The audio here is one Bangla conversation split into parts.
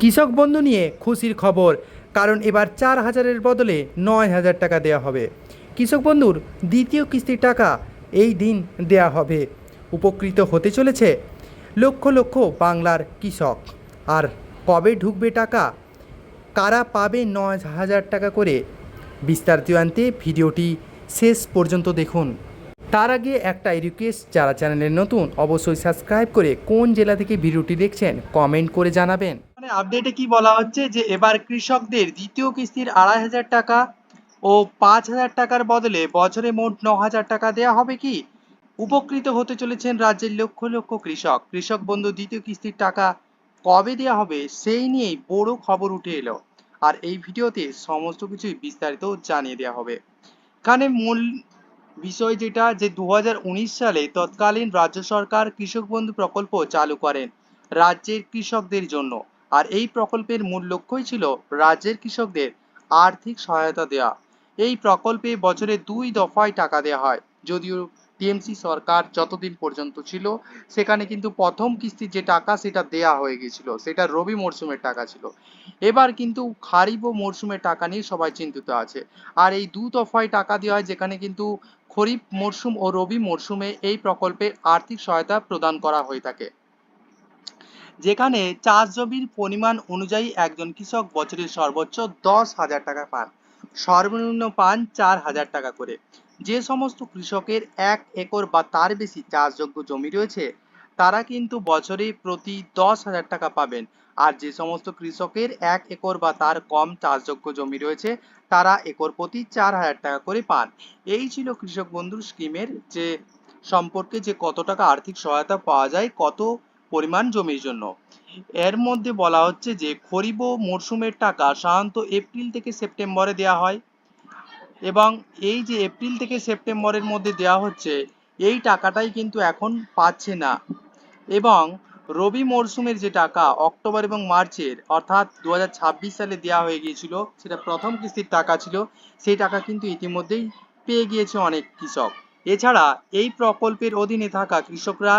কৃষক বন্ধু নিয়ে খুশির খবর, কারণ এবার 4,000-এর বদলে 9,000 টাকা দেওয়া হবে। কৃষক বন্ধুর দ্বিতীয় কিস্তির টাকা এই দিন দেওয়া হবে। উপকৃত হতে চলেছে লক্ষ লক্ষ বাংলার কৃষক। আর কবে ঢুকবে টাকা, কারা পাবে 9,000 টাকা করে, বিস্তারিত জানতে ভিডিওটি শেষ পর্যন্ত দেখুন। তার আগে একটাই রিকোয়েস্ট, যারা চ্যানেলে নতুন অবশ্যই সাবস্ক্রাইব করে কোন জেলা থেকে ভিডিওটি দেখছেন কমেন্ট করে জানাবেন। মানে আপডেটে কি বলা হচ্ছে যে এবার কৃষকদের দ্বিতীয় কিস্তির 2,500 টাকা ও 5,000 টাকার বদলে বছরে মোট 9,000 টাকা দেওয়া হবে। কি উপকৃত হতে চলেছেন রাজ্যের লক্ষ লক্ষ কৃষক। কৃষক বন্ধু দ্বিতীয় কিস্তির টাকা কবে দেওয়া হবে সেই নিয়েই বড় খবর উঠে এলো। আর এই ভিডিওতে সমস্ত কিছুই বিস্তারিত জানিয়ে দেওয়া হবে। এখানে মূল বিষয় যেটা, যে 2019 সালে তৎকালীন রাজ্য সরকার কৃষক বন্ধু প্রকল্প চালু করেন রাজ্যের কৃষকদের জন্য। আর এই প্রকল্পের মূল লক্ষ্যই ছিল রাজ্যের কৃষকদের আর্থিক সহায়তা দেওয়া। এই প্রকল্পে বছরে 2 দফায় টাকা দেওয়া হয়। যদিও টিএমসি সরকার যতদিন পর্যন্ত ছিল, সেখানে কিন্তু প্রথম কিস্তির যে টাকা সেটা দেয়া হয়ে গিয়েছিল, সেটা রবি মরশুমের টাকা ছিল। এবার কিন্তু খারিফ ও মরশুমের টাকা নিয়ে সবাই চিন্তিত আছে। আর এই 2 দফায় টাকা দেওয়া হয়, যেখানে কিন্তু খরিফ মরশুম ও রবি মরশুমে এই প্রকল্পের আর্থিক সহায়তা প্রদান করা হয়ে থাকে। যেখানে চাষ জমির পরিমাণ অনুযায়ী একজন কৃষক বছরে সর্বোচ্চ 10,000 টাকা পান, সর্বনিম্ন পান 4,000 টাকা করে। যে সমস্ত কৃষকের 1 একর বা তার বেশি চাষযোগ্য জমি রয়েছে, তারা কিন্তু বছরে প্রতি 10,000 টাকা পাবেন। আর যে সমস্ত কৃষকের 1 একর বা তার কম চাষযোগ্য জমি রয়েছে, তারা একর প্রতি 4,000 টাকা করে পান। এই ছিল কৃষক বন্ধুর স্কিমের যে সম্পর্কে, যে কত টাকা আর্থিক সহায়তা পাওয়া যায় কত পরিমাণ জমির জন্য। এর মধ্যে বলা হচ্ছে যে খরিফ ও মরশুমের টাকা সাধারণত এপ্রিল থেকে সেপ্টেম্বরে দেওয়া হয়, এবং এই যে এপ্রিল থেকে সেপ্টেম্বরের মধ্যে দেওয়া হচ্ছে, এই টাকাটাই কিন্তু এখন পাচ্ছে না। এবং রবি মরশুমের যে টাকা অক্টোবর এবং মার্চের, অর্থাৎ 2026 সালে দেওয়া হয়ে গিয়েছিল, সেটা প্রথম কিস্তির টাকা ছিল, সেই টাকা কিন্তু ইতিমধ্যেই পেয়ে গিয়েছে অনেক কৃষক। এছাড়া এই প্রকল্পের অধীনে থাকা কৃষকরা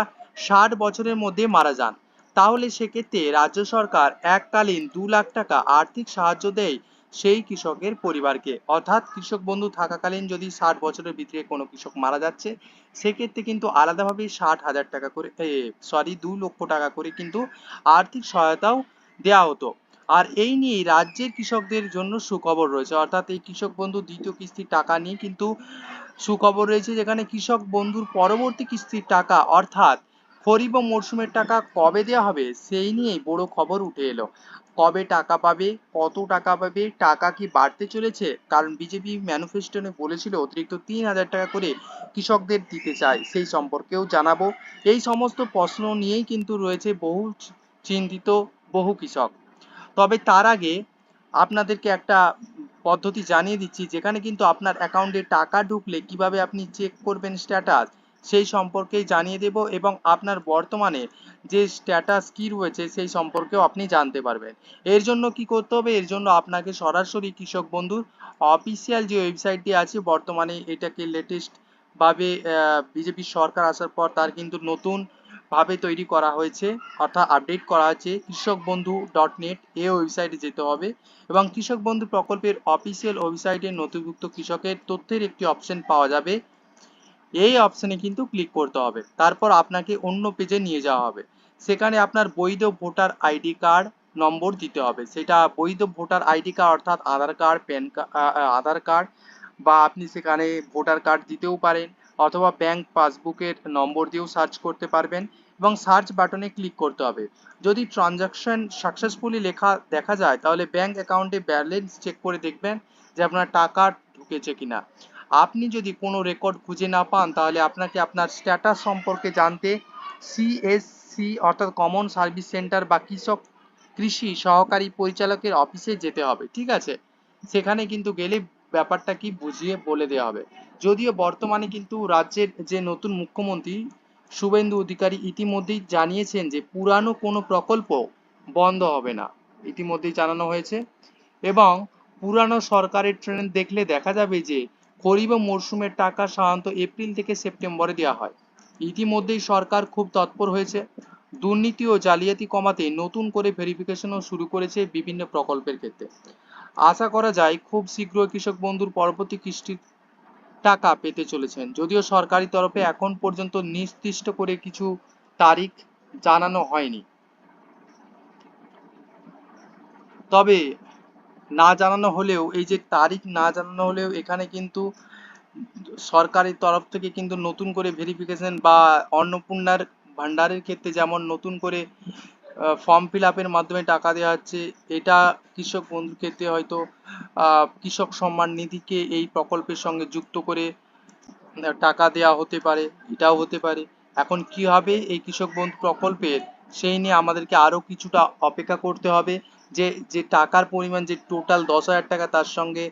60 বছরের মধ্যে মারা যান, তাহলে সেক্ষেত্রে রাজ্য সরকার এককালীন 2 লাখ টাকা আর্থিক সাহায্য দেয় সেই কৃষকের পরিবারকে। অর্থাৎ কৃষক বন্ধু থাকাকালীন যদি 60 বছরের ভিতরে কোনো কৃষক মারা যাচ্ছে, সেক্ষেত্রে কিন্তু আলাদাভাবে 60,000 টাকা করে, 2 লক্ষ টাকা করে কিন্তু আর্থিক সহায়তাও দেওয়া হতো। আর এই নিয়ে রাজ্যের কৃষকদের জন্য সুখবর রয়েছে। অর্থাৎ এই কৃষক বন্ধু দ্বিতীয় কিস্তির টাকা নিয়ে কিন্তু সুখবর রয়েছে, যেখানে কৃষক বন্ধুর পরবর্তী কিস্তির টাকা অর্থাৎ খরিফ ও মরশুমের টাকা কবে দেওয়া হবে সেই নিয়েই বড় খবর উঠে এলো। কবে টাকা পাবে, কত টাকা পাবে, টাকা কি বাড়তে চলেছে? কারণ বিজেপি ম্যানিফেস্টোনে বলেছিল অতিরিক্ত 3,000 টাকা করে কৃষকদের দিতে চায়, সেই সম্পর্কেও জানাবো। এই সমস্ত প্রশ্ন নিয়েই কিন্তু রয়েছে বহু চিন্তিত বহু কৃষক। তবে তার আগে আপনাদেরকে একটা পদ্ধতি জানিয়ে দিচ্ছি, যেখানে কিন্তু আপনার অ্যাকাউন্টে টাকা ঢুকলে কিভাবে আপনি চেক করবেন স্ট্যাটাস, সেই সম্পর্কেই জানিয়ে দেব। এবং আপনার বর্তমানে যে স্ট্যাটাস কি রয়েছে সেই সম্পর্কেও আপনি জানতে পারবেন। এর জন্য কি করতে হবে? এর জন্য আপনাকে সরাসরি কৃষক বন্ধুর অফিসিয়াল যে ওয়েবসাইটটি আছে, বর্তমানে এটাকে লেটেস্ট ভাবে বিজেপি সরকার আসার পর তার কিন্তু নতুন ভাবে তৈরি করা হয়েছে, অর্থাৎ আপডেট করা হয়েছে, কৃষক বন্ধু .net এই ওয়েবসাইটে যেতে হবে। এবং কৃষক বন্ধু প্রকল্পের অফিসিয়াল ওয়েবসাইটে নথিভুক্ত কৃষকের তথ্যের একটি অপশন পাওয়া যাবে। এই অপশনে কিন্তু ক্লিক করতে হবে, তারপর আপনাকে অন্য পেজে নিয়ে যাওয়া হবে। সেখানে আপনার বৈধ ভোটার আইডি কার্ড নম্বর দিতে হবে। সেটা বৈধ ভোটার আইডি কার্ড অর্থাৎ আধার কার্ড, আধার কার্ড, বা আপনি সেখানে ভোটার কার্ড দিতেও পারেন, অথবা ব্যাংক পাসবুকের নম্বর দিয়েও সার্চ করতে পারবেন। এবং সার্চ বাটনে ক্লিক করতে হবে। যদি ট্রানজাকশন সাকসেসফুলি লেখা দেখা যায়, তাহলে ব্যাংক অ্যাকাউন্টে ব্যালেন্স চেক করে দেখবেন যে আপনার টাকা ঢুকেছে কিনা। আপনি যদি কোনো রেকর্ড খুঁজে না পান, তাহলে আপনাকে আপনার স্ট্যাটাস সম্পর্কে জানতে সিএসসি অর্থাৎ কমন সার্ভিস সেন্টার বা কৃষি সহকারী পরিচালকের অফিসে যেতে হবে। ঠিক আছে, সেখানে কিন্তু গেলে ব্যাপারটা কি বুঝিয়ে বলে দেওয়া হবে। যদিও বর্তমানে কিন্তু রাজ্যের যে নতুন মুখ্যমন্ত্রী শুভেন্দু অধিকারী ইতিমধ্যেই জানিয়েছেন যে পুরানো কোনো প্রকল্প বন্ধ হবে না, ইতিমধ্যেই জানানো হয়েছে। এবং পুরানো সরকারের ট্রেন্ড দেখলে দেখা যাবে যে খরিফ ও মরশুমের টাকা সাধারণত এপ্রিল থেকে সেপ্টেম্বরে দেওয়া হয়। ইতিমধ্যেই সরকার খুব তৎপর হয়েছে, দুর্নীতি ও জালিয়াতি কমাতে নতুন করে ভেরিফিকেশনও শুরু করেছে বিভিন্ন প্রকল্পের ক্ষেত্রে। আশা করা যায় খুব শীঘ্রই কৃষক বন্ধুর পরবর্তী কিস্তির টাকা পেতে চলেছেন, যদিও সরকারি তরফে এখন পর্যন্ত নির্দিষ্ট করে কিছু তারিখ জানানো হয়নি। তবে না জানানো হলেও, এই যে তারিখ না জানানো হলেও, এখানে কিন্তু সরকারের তরফ থেকে কিন্তু নতুন করে ভেরিফিকেশন বা অন্নপূর্ণার ভান্ডারের ক্ষেত্রে যেমন নতুন করে ফর্ম ফিল আপের মাধ্যমে টাকা দেওয়া হচ্ছে, এটা কৃষক বন্ধুর ক্ষেত্রে হয়তো কৃষক সম্মান নিধিকে এই প্রকল্পের সঙ্গে যুক্ত করে টাকা দেওয়া হতে পারে, এটাও হতে পারে। এখন কি হবে এই কৃষক বন্ধু প্রকল্পের, সেই নিয়ে আমাদেরকে আরো কিছুটা অপেক্ষা করতে হবে। যে যে টাকার পরিমাণ, যে টোটাল 10,000 টাকা, তার সঙ্গে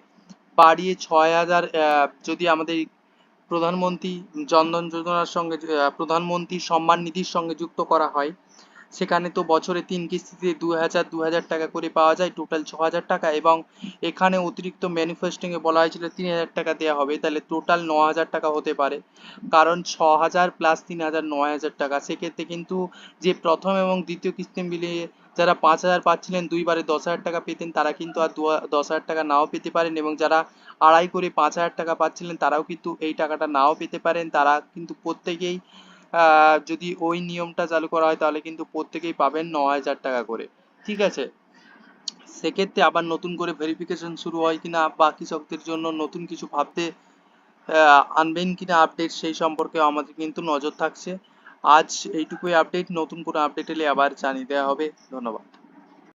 বাড়িয়ে 6,000 যদি আমাদের প্রধানমন্ত্রী জনধন যোজনার সঙ্গে, প্রধানমন্ত্রী সম্মান নিধির সঙ্গে যুক্ত করা হয়, সেখানে তো বছরে 3 কিস্তিতে 2,000 করে পাওয়া যায়, টোটাল 6,000 টাকা। এবং এখানে অতিরিক্ত ম্যানিফেস্টিংয়ে বলা হয়েছিল 3,000 টাকা দেওয়া হবে, তাহলে টোটাল 9,000 টাকা হতে পারে। কারণ 6,000 প্লাস 3,000 9,000 টাকা, সেক্ষেত্রে কিন্তু যে প্রথম এবং দ্বিতীয় কিস্তি মিলিয়ে যারা 5,000 পাচ্ছিলেন, দুইবারে 10,000 টাকা পেতেন, তারা কিন্তু আর 10,000 টাকা নাও পেতে পারেন। এবং যারা আড়াই করে 5,000 টাকা পাচ্ছিলেন, তারাও কিন্তু এই টাকাটা নাও পেতে পারেন। তারা কিন্তু প্রত্যেকেই যদি ওই নিয়মটা চালু করা হয়, তাহলে কিন্তু প্রত্যেকেই পাবেন 9,000 টাকা করে। ঠিক আছে, সেক্ষেত্রে আবার নতুন করে ভেরিফিকেশন শুরু হয় কিনা, বা কৃষকদের জন্য নতুন কিছু ভাবতে আনবেন কিনা আপডেট, সেই সম্পর্কে আমাদের কিন্তু নজর থাকছে। আজ এইটুকুই আপডেট, নতুন কোনো আপডেট এলে আবার জানিয়ে দেওয়া হবে। ধন্যবাদ।